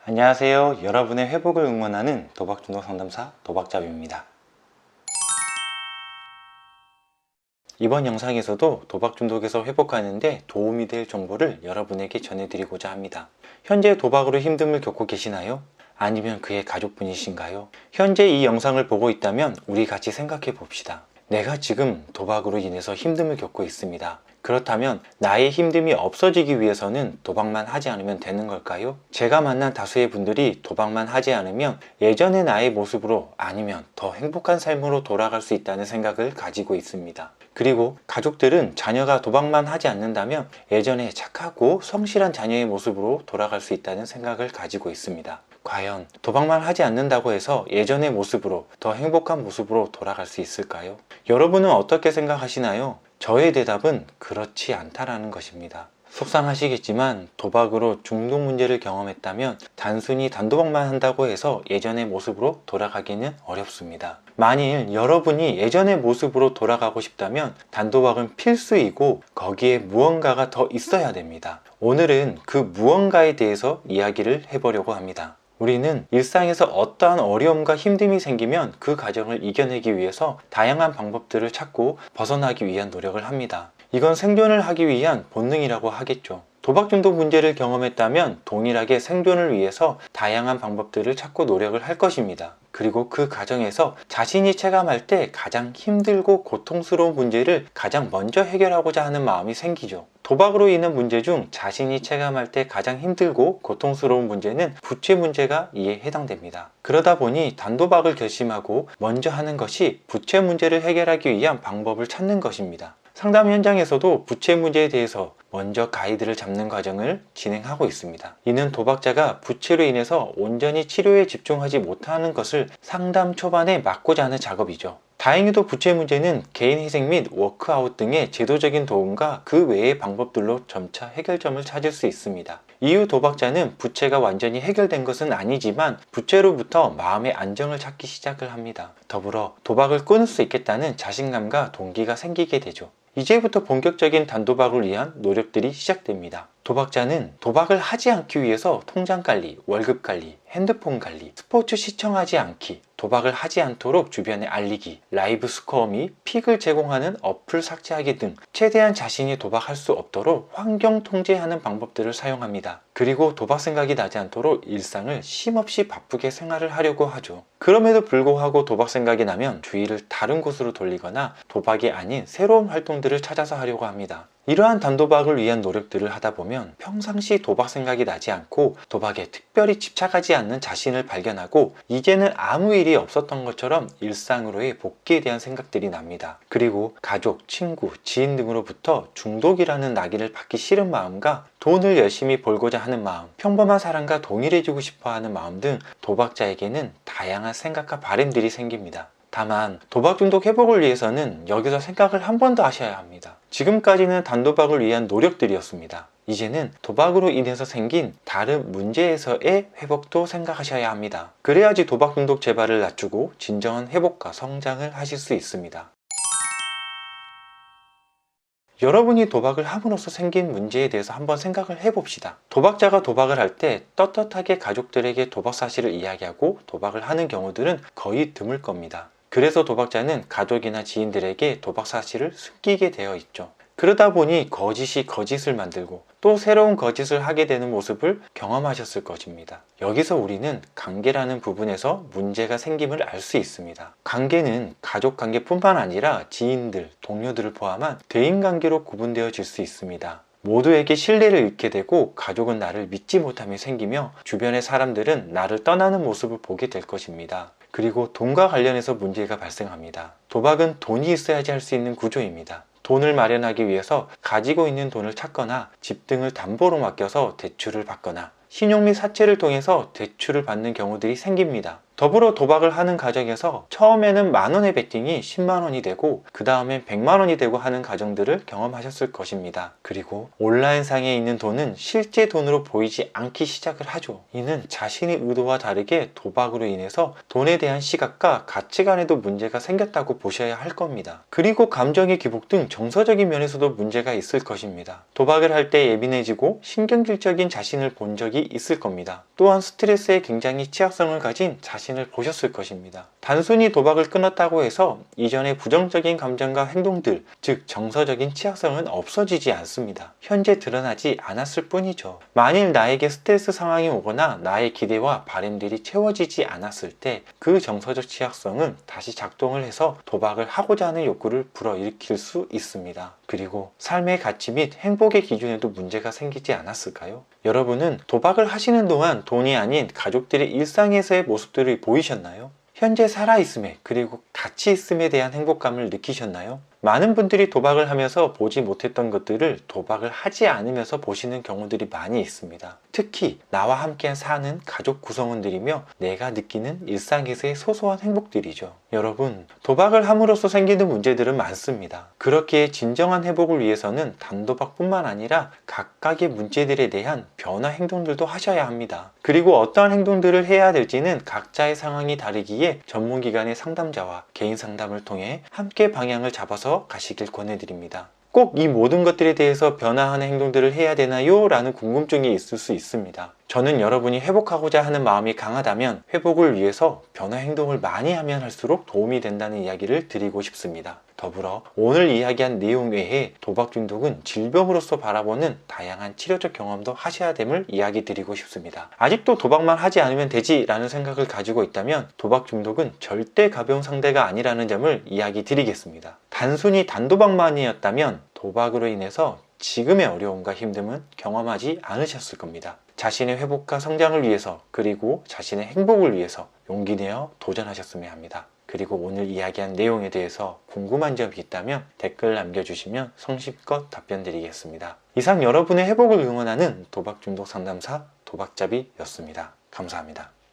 안녕하세요. 여러분의 회복을 응원하는 도박중독 상담사 도박잡입니다. 이번 영상에서도 도박중독에서 회복하는데 도움이 될 정보를 여러분에게 전해드리고자 합니다. 현재 도박으로 힘듦을 겪고 계시나요? 아니면 그의 가족분이신가요? 현재 이 영상을 보고 있다면 우리 같이 생각해 봅시다. 내가 지금 도박으로 인해서 힘듦을 겪고 있습니다. 그렇다면 나의 힘듦이 없어지기 위해서는 도박만 하지 않으면 되는 걸까요? 제가 만난 다수의 분들이 도박만 하지 않으면 예전의 나의 모습으로 아니면 더 행복한 삶으로 돌아갈 수 있다는 생각을 가지고 있습니다. 그리고 가족들은 자녀가 도박만 하지 않는다면 예전에 착하고 성실한 자녀의 모습으로 돌아갈 수 있다는 생각을 가지고 있습니다. 과연 도박만 하지 않는다고 해서 예전의 모습으로 더 행복한 모습으로 돌아갈 수 있을까요? 여러분은 어떻게 생각하시나요? 저의 대답은 그렇지 않다라는 것입니다. 속상하시겠지만 도박으로 중독 문제를 경험했다면 단순히 단도박만 한다고 해서 예전의 모습으로 돌아가기는 어렵습니다. 만일 여러분이 예전의 모습으로 돌아가고 싶다면 단도박은 필수이고 거기에 무언가가 더 있어야 됩니다. 오늘은 그 무언가에 대해서 이야기를 해보려고 합니다. 우리는 일상에서 어떠한 어려움과 힘듦이 생기면 그 과정을 이겨내기 위해서 다양한 방법들을 찾고 벗어나기 위한 노력을 합니다. 이건 생존을 하기 위한 본능이라고 하겠죠. 도박 중독 문제를 경험했다면 동일하게 생존을 위해서 다양한 방법들을 찾고 노력을 할 것입니다. 그리고 그 과정에서 자신이 체감할 때 가장 힘들고 고통스러운 문제를 가장 먼저 해결하고자 하는 마음이 생기죠. 도박으로 인한 문제 중 자신이 체감할 때 가장 힘들고 고통스러운 문제는 부채 문제가 이에 해당됩니다. 그러다 보니 단도박을 결심하고 먼저 하는 것이 부채 문제를 해결하기 위한 방법을 찾는 것입니다. 상담 현장에서도 부채 문제에 대해서 먼저 가이드를 잡는 과정을 진행하고 있습니다. 이는 도박자가 부채로 인해서 온전히 치료에 집중하지 못하는 것을 상담 초반에 막고자 하는 작업이죠. 다행히도 부채 문제는 개인 회생 및 워크아웃 등의 제도적인 도움과 그 외의 방법들로 점차 해결점을 찾을 수 있습니다. 이후 도박자는 부채가 완전히 해결된 것은 아니지만 부채로부터 마음의 안정을 찾기 시작을 합니다. 더불어 도박을 끊을 수 있겠다는 자신감과 동기가 생기게 되죠. 이제부터 본격적인 단도박을 위한 노력들이 시작됩니다. 도박자는 도박을 하지 않기 위해서 통장 관리, 월급 관리, 핸드폰 관리, 스포츠 시청하지 않기, 도박을 하지 않도록 주변에 알리기, 라이브 스코어 및 픽을 제공하는 어플 삭제하기 등 최대한 자신이 도박할 수 없도록 환경 통제하는 방법들을 사용합니다. 그리고 도박 생각이 나지 않도록 일상을 쉼없이 바쁘게 생활을 하려고 하죠. 그럼에도 불구하고 도박 생각이 나면 주의를 다른 곳으로 돌리거나 도박이 아닌 새로운 활동들을 찾아서 하려고 합니다. 이러한 단도박을 위한 노력들을 하다 보면 평상시 도박 생각이 나지 않고 도박에 특별히 집착하지 않는 자신을 발견하고 이제는 아무 일이 없었던 것처럼 일상으로의 복귀에 대한 생각들이 납니다. 그리고 가족, 친구, 지인 등으로부터 중독이라는 낙인을 받기 싫은 마음과 돈을 열심히 벌고자 하는 마음, 평범한 사람과 동일해지고 싶어 하는 마음 등 도박자에게는 다양한 생각과 바램들이 생깁니다. 다만 도박 중독 회복을 위해서는 여기서 생각을 한 번 더 하셔야 합니다. 지금까지는 단도박을 위한 노력들이었습니다. 이제는 도박으로 인해서 생긴 다른 문제에서의 회복도 생각하셔야 합니다. 그래야지 도박 중독 재발을 낮추고 진정한 회복과 성장을 하실 수 있습니다. 여러분이 도박을 함으로써 생긴 문제에 대해서 한번 생각을 해봅시다. 도박자가 도박을 할 때 떳떳하게 가족들에게 도박 사실을 이야기하고 도박을 하는 경우들은 거의 드물 겁니다. 그래서 도박자는 가족이나 지인들에게 도박 사실을 숨기게 되어 있죠. 그러다 보니 거짓이 거짓을 만들고 또 새로운 거짓을 하게 되는 모습을 경험하셨을 것입니다. 여기서 우리는 관계라는 부분에서 문제가 생김을 알 수 있습니다. 관계는 가족 관계뿐만 아니라 지인들, 동료들을 포함한 대인관계로 구분되어질 수 있습니다. 모두에게 신뢰를 잃게 되고 가족은 나를 믿지 못함이 생기며 주변의 사람들은 나를 떠나는 모습을 보게 될 것입니다. 그리고 돈과 관련해서 문제가 발생합니다. 도박은 돈이 있어야지 할 수 있는 구조입니다. 돈을 마련하기 위해서 가지고 있는 돈을 찾거나 집 등을 담보로 맡겨서 대출을 받거나 신용 및 사채를 통해서 대출을 받는 경우들이 생깁니다. 더불어 도박을 하는 과정에서 처음에는 만원의 베팅이 10만원이 되고 그 다음엔 100만원이 되고 하는 과정들을 경험하셨을 것입니다. 그리고 온라인상에 있는 돈은 실제 돈으로 보이지 않기 시작을 하죠. 이는 자신의 의도와 다르게 도박으로 인해서 돈에 대한 시각과 가치관에도 문제가 생겼다고 보셔야 할 겁니다. 그리고 감정의 기복 등 정서적인 면에서도 문제가 있을 것입니다. 도박을 할 때 예민해지고 신경질적인 자신을 본 적이 있을 겁니다. 또한 스트레스에 굉장히 취약성을 가진 자신을 보셨을 것입니다. 단순히 도박을 끊었다고 해서 이전의 부정적인 감정과 행동들, 즉 정서적인 취약성은 없어지지 않습니다. 현재 드러나지 않았을 뿐이죠. 만일 나에게 스트레스 상황이 오거나 나의 기대와 바람들이 채워지지 않았을 때 그 정서적 취약성은 다시 작동을 해서 도박을 하고자 하는 욕구를 불어일으킬 수 있습니다. 그리고 삶의 가치 및 행복의 기준에도 문제가 생기지 않았을까요? 여러분은 도박을 하시는 동안 돈이 아닌 가족들의 일상에서의 모습들을 보이셨나요? 현재 살아있음에 그리고 가치 있음에 대한 행복감을 느끼셨나요? 많은 분들이 도박을 하면서 보지 못했던 것들을 도박을 하지 않으면서 보시는 경우들이 많이 있습니다. 특히 나와 함께 사는 가족 구성원들이며 내가 느끼는 일상에서의 소소한 행복들이죠. 여러분, 도박을 함으로써 생기는 문제들은 많습니다. 그렇기에 진정한 회복을 위해서는 단도박뿐만 아니라 각각의 문제들에 대한 변화 행동들도 하셔야 합니다. 그리고 어떠한 행동들을 해야 될지는 각자의 상황이 다르기에 전문기관의 상담자와 개인 상담을 통해 함께 방향을 잡아서 가시길 권해드립니다. 꼭 이 모든 것들에 대해서 변화하는 행동들을 해야 되나요? 라는 궁금증이 있을 수 있습니다. 저는 여러분이 회복하고자 하는 마음이 강하다면 회복을 위해서 변화 행동을 많이 하면 할수록 도움이 된다는 이야기를 드리고 싶습니다. 더불어 오늘 이야기한 내용 외에 도박 중독은 질병으로서 바라보는 다양한 치료적 경험도 하셔야 됨을 이야기 드리고 싶습니다. 아직도 도박만 하지 않으면 되지 라는 생각을 가지고 있다면 도박 중독은 절대 가벼운 상대가 아니라는 점을 이야기 드리겠습니다. 단순히 단도박만이었다면 도박으로 인해서 지금의 어려움과 힘듦은 경험하지 않으셨을 겁니다. 자신의 회복과 성장을 위해서 그리고 자신의 행복을 위해서 용기 내어 도전하셨으면 합니다. 그리고 오늘 이야기한 내용에 대해서 궁금한 점이 있다면 댓글 남겨주시면 성심껏 답변 드리겠습니다. 이상 여러분의 회복을 응원하는 도박중독 상담사 도박잡이였습니다. 감사합니다.